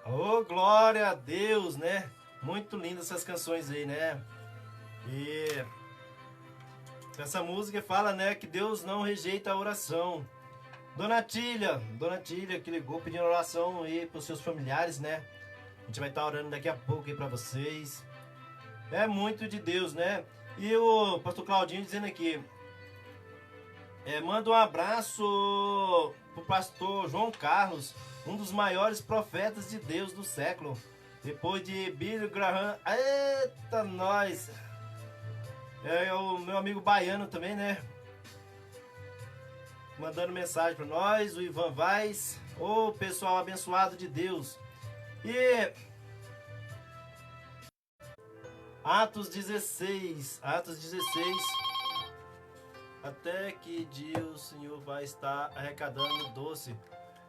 Oh, glória a Deus, né? Muito lindas essas canções aí, né? E essa música fala, né, que Deus não rejeita a oração. Dona Tília que ligou pedindo oração aí para os seus familiares, né? A gente vai estar orando daqui a pouco aí para vocês. É muito de Deus, né? E o pastor Claudinho dizendo aqui, manda um abraço pro pastor João Carlos, um dos maiores profetas de Deus do século. Depois de Billy Graham. Eita, nós! É o meu amigo baiano também, né? Mandando mensagem para nós, o Ivan Vaz. Ô, pessoal abençoado de Deus. E Atos 16. Até que dia o Senhor vai estar arrecadando doce?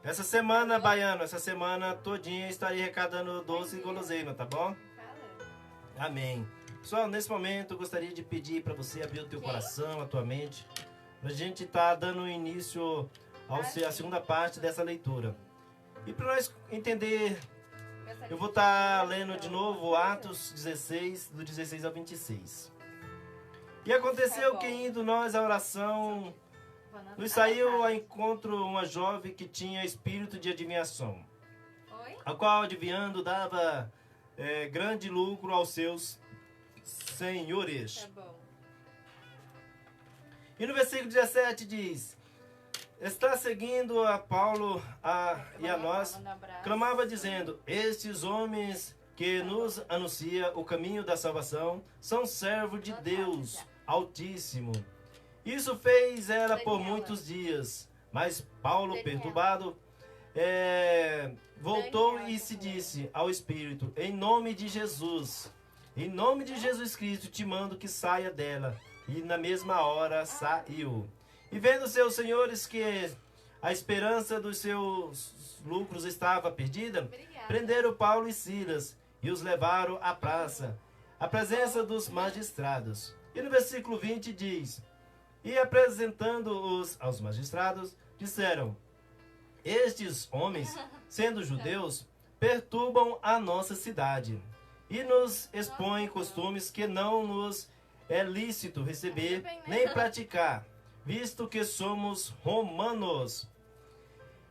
Essa semana, baiano, essa semana todinha estarei arrecadando doce e guloseima, tá bom? Amém. Pessoal, nesse momento eu gostaria de pedir para você abrir o teu coração, a tua mente, para a gente estar dando início à segunda parte dessa leitura. E para nós entender, eu vou estar lendo de novo Atos 16, do 16 ao 26. E aconteceu que indo nós à oração, nos saiu ao encontro uma jovem que tinha espírito de adivinhação, a qual adivinhando dava grande lucro aos seus senhores. E no versículo 17 diz: está seguindo a Paulo e a nós, clamava dizendo: estes homens que nos anuncia o caminho da salvação são servos de Deus Altíssimo. Isso fez era por muitos dias, mas Paulo, perturbado, voltou e se disse ao Espírito: em nome de Jesus Cristo, te mando que saia dela. E na mesma hora saiu. E vendo seus senhores que a esperança dos seus lucros estava perdida, prenderam Paulo e Silas e os levaram à praça, à presença dos magistrados. E no versículo 20 diz: e apresentando-os aos magistrados, disseram: estes homens, sendo judeus, perturbam a nossa cidade e nos expõem costumes que não nos é lícito receber nem praticar, visto que somos romanos.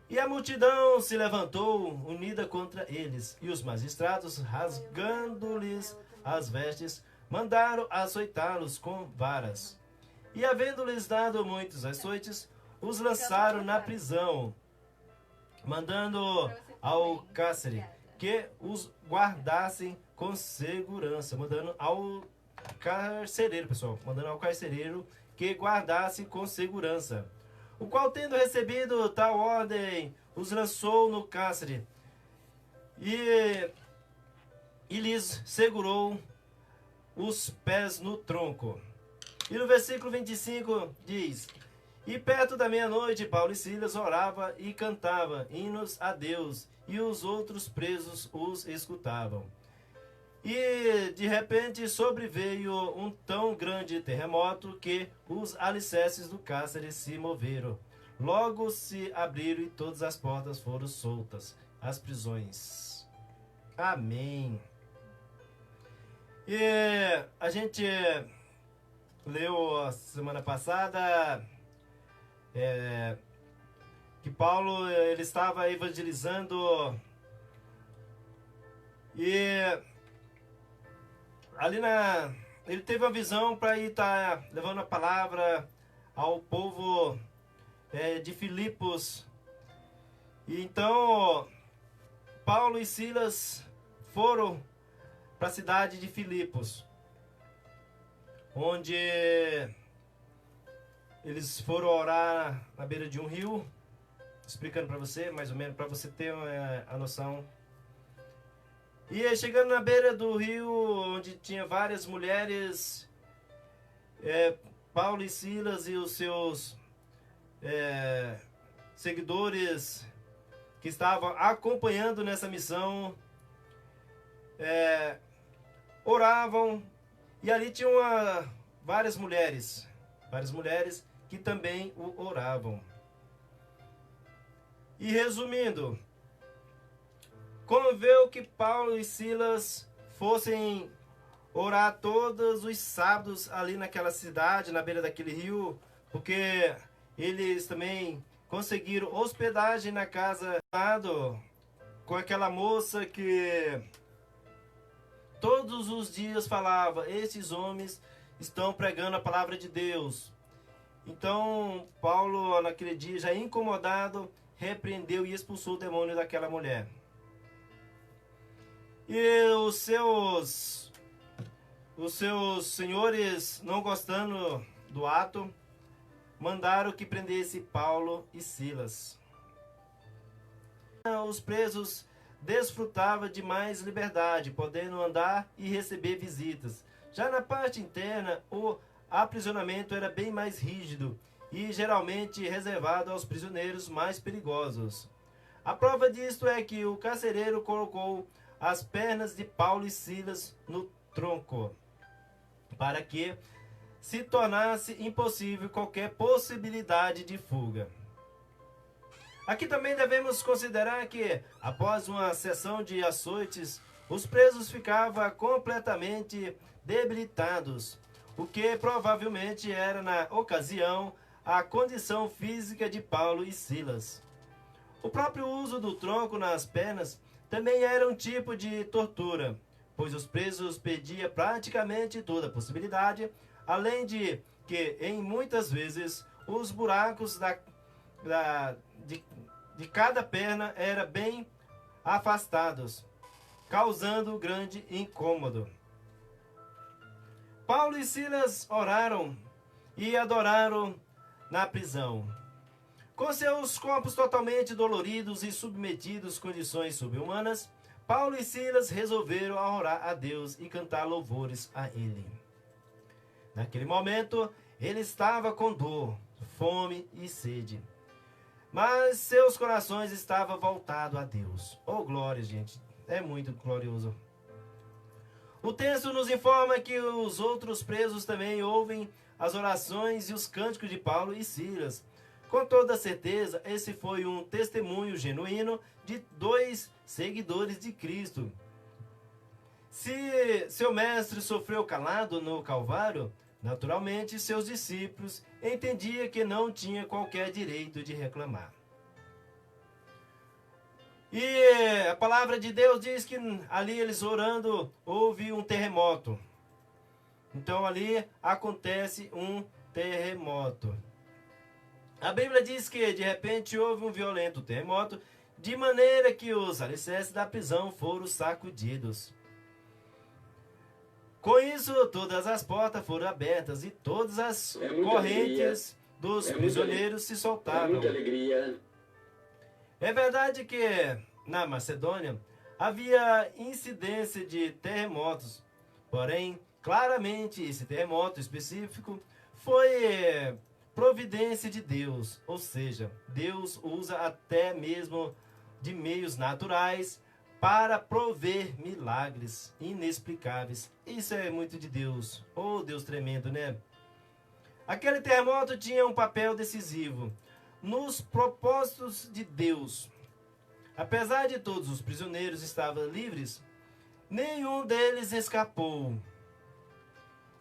E a multidão se levantou unida contra eles, e os magistrados, rasgando-lhes as vestes, mandaram açoitá-los com varas. E havendo-lhes dado muitos açoites, os lançaram na prisão, mandando ao cárcere que os guardassem com segurança. Mandando ao carcereiro, que guardasse com segurança. O qual, tendo recebido tal ordem, os lançou no cárcere e lhes segurou os pés no tronco. E no versículo 25 diz: e perto da meia-noite, Paulo e Silas orava e cantava hinos a Deus, e os outros presos os escutavam. E de repente sobreveio um tão grande terremoto que os alicerces do cárcere se moveram. Logo se abriram e todas as portas foram soltas, as prisões. Amém. E a gente leu a semana passada que Paulo ele estava evangelizando e ali ele teve uma visão para ir estar levando a palavra ao povo de Filipos. E então Paulo e Silas foram para a cidade de Filipos, onde eles foram orar na beira de um rio, explicando para você, mais ou menos, para você ter a noção. E chegando na beira do rio, onde tinha várias mulheres, Paulo e Silas e os seus seguidores que estavam acompanhando nessa missão, oravam, e ali tinham várias mulheres que também o oravam. E resumindo, conveu que Paulo e Silas fossem orar todos os sábados ali naquela cidade, na beira daquele rio, porque eles também conseguiram hospedagem na casa com aquela moça que todos os dias falava: esses homens estão pregando a palavra de Deus. Então Paulo, naquele dia, já incomodado, repreendeu e expulsou o demônio daquela mulher. E os seus senhores, não gostando do ato, mandaram que prendesse Paulo e Silas. Os presos desfrutavam de mais liberdade, podendo andar e receber visitas. Já na parte interna, o aprisionamento era bem mais rígido e geralmente reservado aos prisioneiros mais perigosos. A prova disto é que o carcereiro colocou as pernas de Paulo e Silas no tronco, para que se tornasse impossível qualquer possibilidade de fuga. Aqui também devemos considerar que, após uma sessão de açoites, os presos ficavam completamente debilitados, o que provavelmente era, na ocasião, a condição física de Paulo e Silas. O próprio uso do tronco nas pernas também era um tipo de tortura, pois os presos perdiam praticamente toda a possibilidade, além de que, em muitas vezes, os buracos de cada perna eram bem afastados, causando grande incômodo. Paulo e Silas oraram e adoraram na prisão. Com seus corpos totalmente doloridos e submetidos a condições subhumanas, Paulo e Silas resolveram orar a Deus e cantar louvores a Ele. Naquele momento, ele estava com dor, fome e sede, mas seus corações estavam voltados a Deus. Oh, glória, gente! É muito glorioso. O texto nos informa que os outros presos também ouvem as orações e os cânticos de Paulo e Silas. Com toda certeza, esse foi um testemunho genuíno de dois seguidores de Cristo. Se seu mestre sofreu calado no Calvário, naturalmente seus discípulos entendiam que não tinha qualquer direito de reclamar. E a palavra de Deus diz que ali eles orando, houve um terremoto. Então ali acontece um terremoto. A Bíblia diz que de repente houve um violento terremoto, de maneira que os alicerces da prisão foram sacudidos. Com isso, todas as portas foram abertas e todas as correntes dos prisioneiros se soltaram. Muita alegria. É verdade que na Macedônia havia incidência de terremotos, porém, claramente esse terremoto específico foi providência de Deus, ou seja, Deus usa até mesmo de meios naturais para prover milagres inexplicáveis. Isso é muito de Deus. Oh, Deus tremendo, né? Aquele terremoto tinha um papel decisivo nos propósitos de Deus. Apesar de todos os prisioneiros estavam livres, nenhum deles escapou.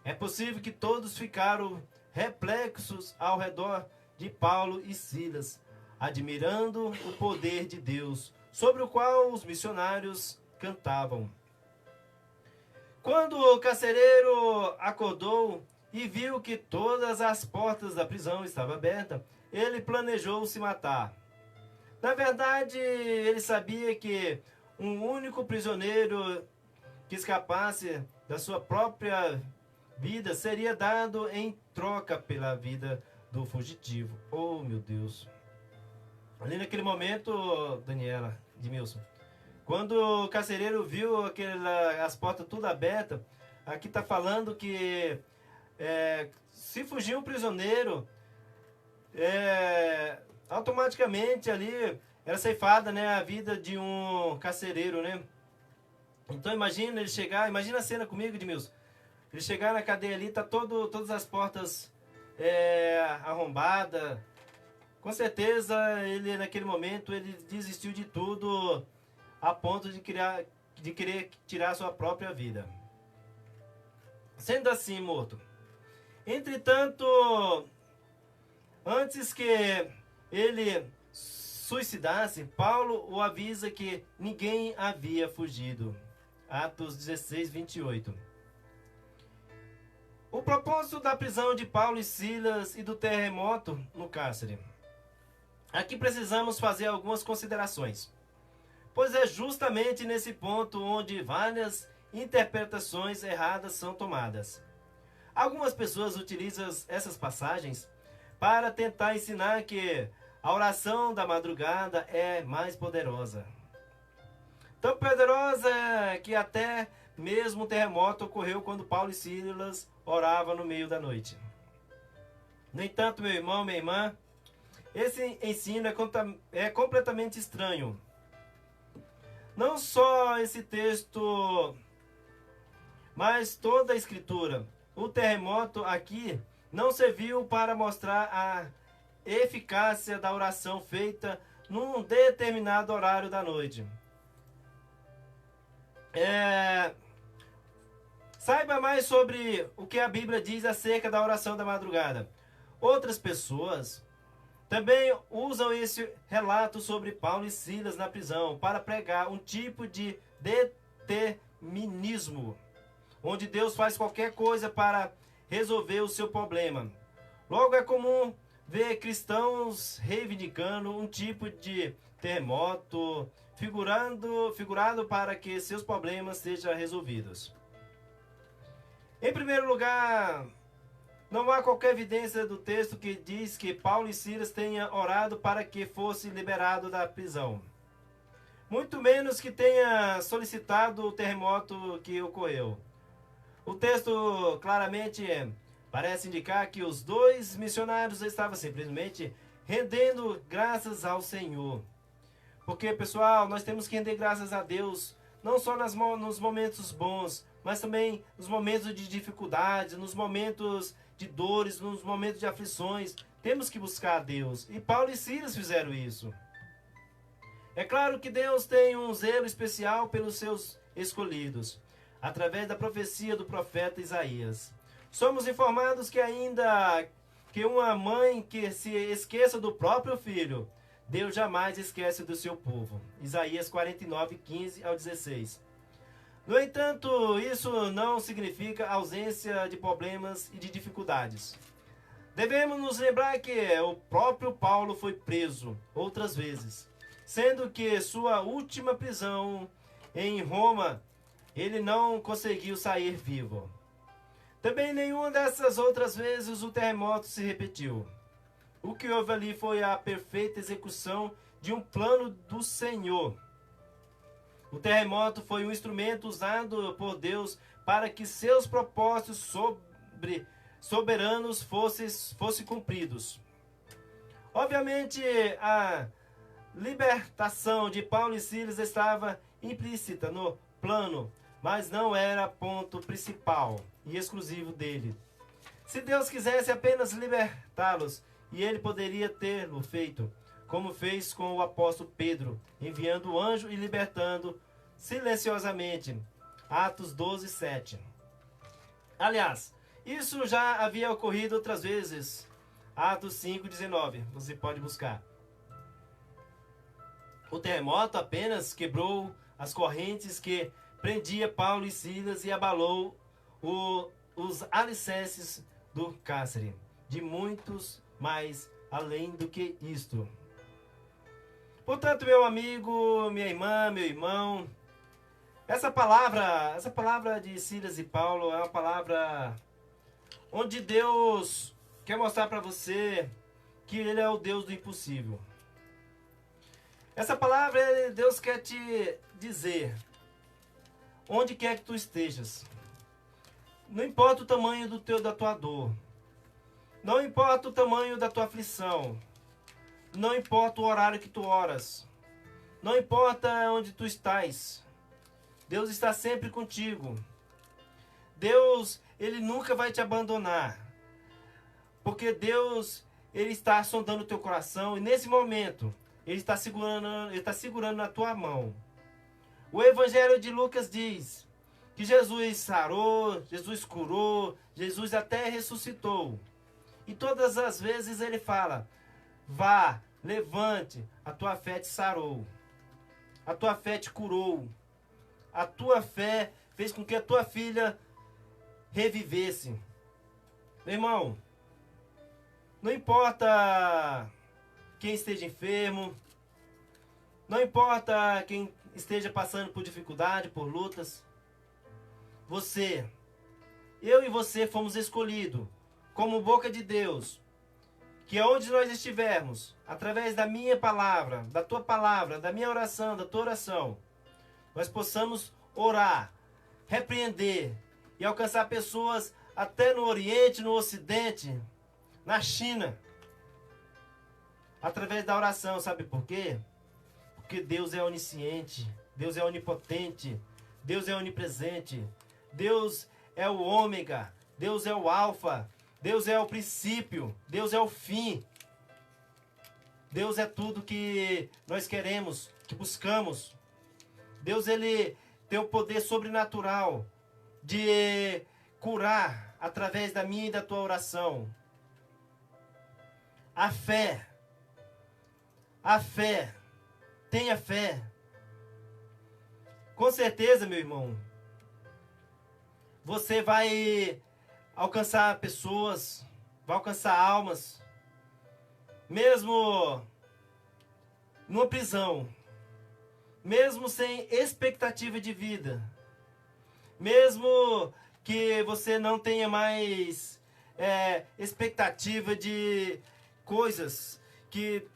É possível que todos ficaram perplexos ao redor de Paulo e Silas, admirando o poder de Deus, sobre o qual os missionários cantavam. Quando o carcereiro acordou e viu que todas as portas da prisão estavam abertas, ele planejou se matar. Na verdade, ele sabia que um único prisioneiro que escapasse da sua própria vida seria dado em troca pela vida do fugitivo. Oh, meu Deus! Ali naquele momento, Daniela, Edmilson, quando o carcereiro viu as portas tudo abertas, aqui está falando que se fugir um prisioneiro, automaticamente ali era ceifada, né, a vida de um carcereiro, né? Então imagina ele chegar, imagina a cena comigo, Edmilson. Ele chegar na cadeia ali, tá todas as portas arrombadas, Com certeza, ele naquele momento ele desistiu de tudo a ponto de querer tirar sua própria vida. Sendo assim, morto. Entretanto, antes que ele suicidasse, Paulo o avisa que ninguém havia fugido. Atos 16, 28. O propósito da prisão de Paulo e Silas e do terremoto no cárcere. Aqui precisamos fazer algumas considerações, pois é justamente nesse ponto onde várias interpretações erradas são tomadas. Algumas pessoas utilizam essas passagens para tentar ensinar que a oração da madrugada é mais poderosa. Tão poderosa que até mesmo o terremoto ocorreu quando Paulo e Silas oravam no meio da noite. No entanto, meu irmão, minha irmã, esse ensino é completamente estranho. Não só esse texto, mas toda a escritura. O terremoto aqui não serviu para mostrar a eficácia da oração feita num determinado horário da noite. Saiba mais sobre o que a Bíblia diz acerca da oração da madrugada. Outras pessoas também usam esse relato sobre Paulo e Silas na prisão para pregar um tipo de determinismo, onde Deus faz qualquer coisa para resolver o seu problema. Logo, é comum ver cristãos reivindicando um tipo de terremoto figurado para que seus problemas sejam resolvidos. Em primeiro lugar, não há qualquer evidência do texto que diz que Paulo e Silas tenham orado para que fosse liberado da prisão. Muito menos que tenha solicitado o terremoto que ocorreu. O texto claramente parece indicar que os dois missionários estavam simplesmente rendendo graças ao Senhor. Porque, pessoal, nós temos que render graças a Deus, não só nos momentos bons, mas também nos momentos de dificuldades, nos momentos de dores, nos momentos de aflições. Temos que buscar a Deus. E Paulo e Silas fizeram isso. É claro que Deus tem um zelo especial pelos seus escolhidos, através da profecia do profeta Isaías. Somos informados que ainda que uma mãe que se esqueça do próprio filho, Deus jamais esquece do seu povo. Isaías 49, 15 ao 16. No entanto, isso não significa ausência de problemas e de dificuldades. Devemos nos lembrar que o próprio Paulo foi preso outras vezes, sendo que sua última prisão em Roma, ele não conseguiu sair vivo. Também nenhuma dessas outras vezes o terremoto se repetiu. O que houve ali foi a perfeita execução de um plano do Senhor. O terremoto foi um instrumento usado por Deus para que seus propósitos soberanos fossem cumpridos. Obviamente, a libertação de Paulo e Silas estava implícita no plano, mas não era ponto principal e exclusivo dele. Se Deus quisesse apenas libertá-los, e ele poderia tê-lo feito, como fez com o apóstolo Pedro, enviando o anjo e libertando silenciosamente. Atos 12, 7. Aliás, isso já havia ocorrido outras vezes. Atos 5, 19. Você pode buscar. O terremoto apenas quebrou as correntes que prendia Paulo e Silas e abalou os alicerces do cárcere. De muitos mais além do que isto. Portanto, meu amigo, minha irmã, meu irmão, essa palavra de Silas e Paulo é uma palavra onde Deus quer mostrar para você que Ele é o Deus do impossível. Essa palavra, Deus quer te dizer, onde quer que tu estejas, não importa o tamanho da tua dor, não importa o tamanho da tua aflição, não importa o horário que tu oras, não importa onde tu estás, Deus está sempre contigo. Deus, Ele nunca vai te abandonar, porque Deus, Ele está sondando o teu coração e nesse momento Ele está segurando na tua mão. O Evangelho de Lucas diz que Jesus sarou, Jesus curou, Jesus até ressuscitou. E todas as vezes Ele fala: vá, levante, a tua fé te sarou. A tua fé te curou. A tua fé fez com que a tua filha revivesse. Meu irmão, não importa quem esteja enfermo, não importa quem esteja passando por dificuldade, por lutas. Eu e você fomos escolhidos como boca de Deus, que onde nós estivermos, através da minha palavra, da tua palavra, da minha oração, da tua oração, nós possamos orar, repreender e alcançar pessoas até no Oriente, no Ocidente, na China, através da oração. Sabe por quê? Porque Deus é onisciente, Deus é onipotente, Deus é onipresente, Deus é o ômega, Deus é o alfa, Deus é o princípio, Deus é o fim. Deus é tudo que nós queremos, que buscamos. Deus, Ele tem o poder sobrenatural de curar através da minha e da tua oração. A fé, tenha fé. Com certeza, meu irmão, você vai alcançar pessoas, vai alcançar almas, mesmo numa prisão, mesmo sem expectativa de vida, mesmo que você não tenha mais expectativa de coisas que,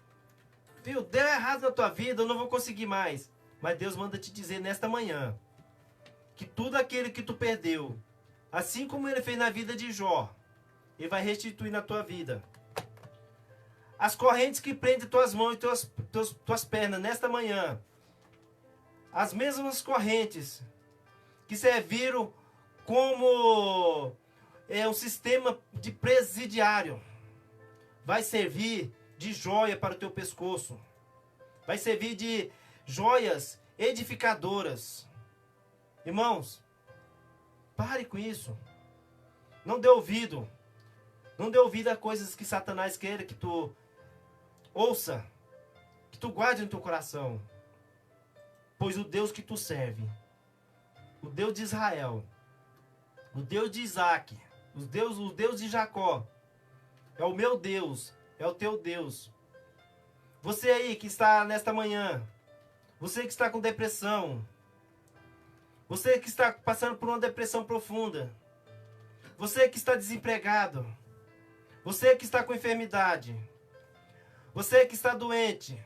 viu, deu errado na tua vida, eu não vou conseguir mais. Mas Deus manda te dizer nesta manhã que tudo aquilo que tu perdeu, assim como Ele fez na vida de Jó, Ele vai restituir na tua vida. As correntes que prendem tuas mãos e tuas pernas nesta manhã, as mesmas correntes que serviram como um sistema de presidiário, vai servir de joia para o teu pescoço. Vai servir de joias edificadoras. Irmãos, pare com isso. Não dê ouvido. Não dê ouvido a coisas que Satanás quer que tu ouça, que tu guarde no teu coração. Pois o Deus que tu serve, o Deus de Israel, o Deus de Isaac, o Deus de Jacó, é o meu Deus, é o teu Deus. Você aí que está nesta manhã, você que está com depressão, você que está passando por uma depressão profunda, você que está desempregado, você que está com enfermidade, você que está doente,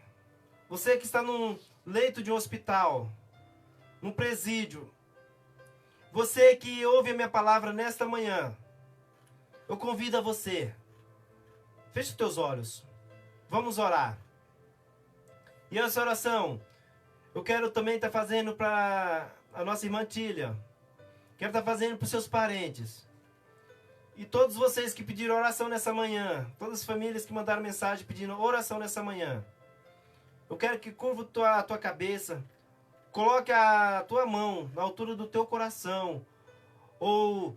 você que está num leito de um hospital, num presídio, você que ouve a minha palavra nesta manhã, eu convido a você, feche os teus olhos, vamos orar. E essa oração, eu quero também estar fazendo para a nossa irmã Tília, quero estar fazendo para os seus parentes, e todos vocês que pediram oração nessa manhã, todas as famílias que mandaram mensagem pedindo oração nessa manhã, eu quero que curva a tua cabeça, coloque a tua mão na altura do teu coração, ou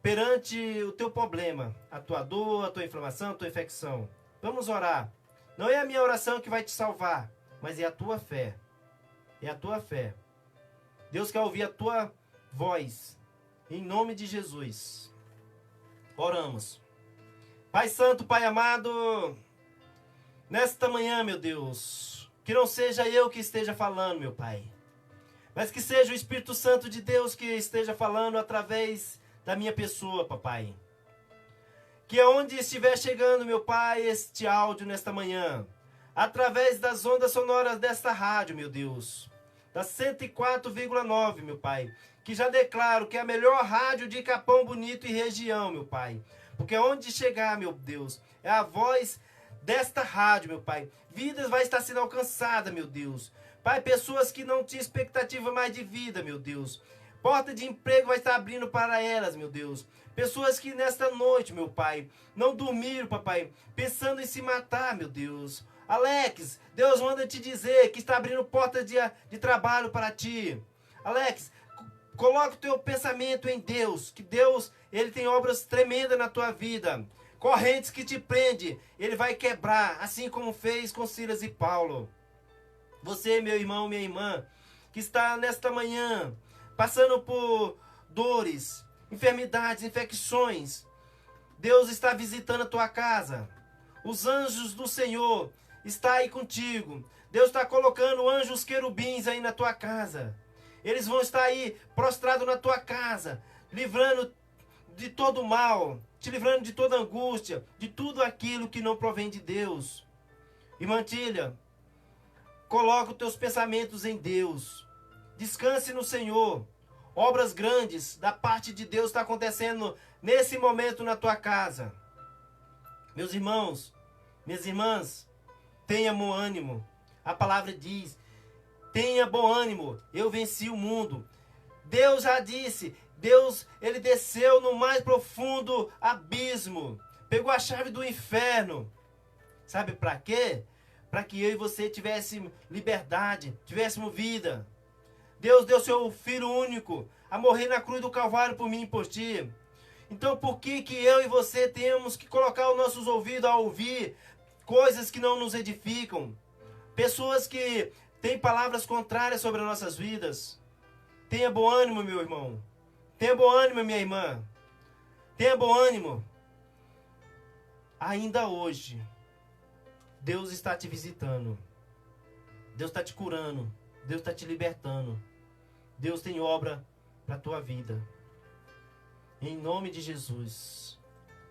perante o teu problema, a tua dor, a tua inflamação, a tua infecção. Vamos orar. Não é a minha oração que vai te salvar, mas é a tua fé. É a tua fé. Deus quer ouvir a tua voz. Em nome de Jesus. Oramos. Pai Santo, Pai amado, nesta manhã, meu Deus, que não seja eu que esteja falando, meu Pai, mas que seja o Espírito Santo de Deus que esteja falando através da minha pessoa, papai. Que aonde estiver chegando, meu Pai, este áudio nesta manhã, através das ondas sonoras desta rádio, meu Deus, da 104,9, meu Pai, que já declaro que é a melhor rádio de Capão Bonito e região, meu Pai. Porque onde chegar, meu Deus, é a voz desta rádio, meu Pai. Vidas vai estar sendo alcançada, meu Deus. Pai, pessoas que não tinham expectativa mais de vida, meu Deus. Porta de emprego vai estar abrindo para elas, meu Deus. Pessoas que nesta noite, meu Pai, não dormiram, papai, pensando em se matar, meu Deus. Alex, Deus manda te dizer que está abrindo portas de trabalho para ti. Alex, coloca o teu pensamento em Deus, que Deus, Ele tem obras tremendas na tua vida. Correntes que te prende, Ele vai quebrar, assim como fez com Silas e Paulo. Você, meu irmão, minha irmã, que está nesta manhã, passando por dores, enfermidades, infecções, Deus está visitando a tua casa. Os anjos do Senhor estão aí contigo. Deus está colocando anjos querubins aí na tua casa. Eles vão estar aí prostrados na tua casa, livrando de todo mal, te livrando de toda angústia, de tudo aquilo que não provém de Deus. Irmã Tília, coloca os teus pensamentos em Deus. Descanse no Senhor. Obras grandes da parte de Deus estão acontecendo nesse momento na tua casa. Meus irmãos, minhas irmãs, tenha bom ânimo. A palavra diz, tenha bom ânimo, eu venci o mundo. Deus já disse, Deus, Ele desceu no mais profundo abismo. Pegou a chave do inferno. Sabe para quê? Para que eu e você tivéssemos liberdade, tivéssemos vida. Deus deu seu Filho único a morrer na cruz do Calvário por mim e por ti. Então por que eu e você temos que colocar os nossos ouvidos a ouvir coisas que não nos edificam? Pessoas que têm palavras contrárias sobre as nossas vidas. Tenha bom ânimo, meu irmão. Tenha bom ânimo, minha irmã. Tenha bom ânimo. Ainda hoje, Deus está te visitando. Deus está te curando. Deus está te libertando. Deus tem obra para a tua vida. Em nome de Jesus.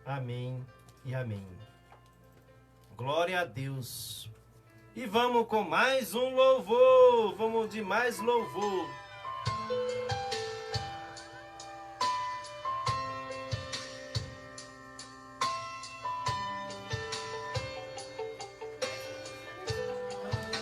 Amém e amém. Glória a Deus. E vamos com mais um louvor. Vamos de mais louvor.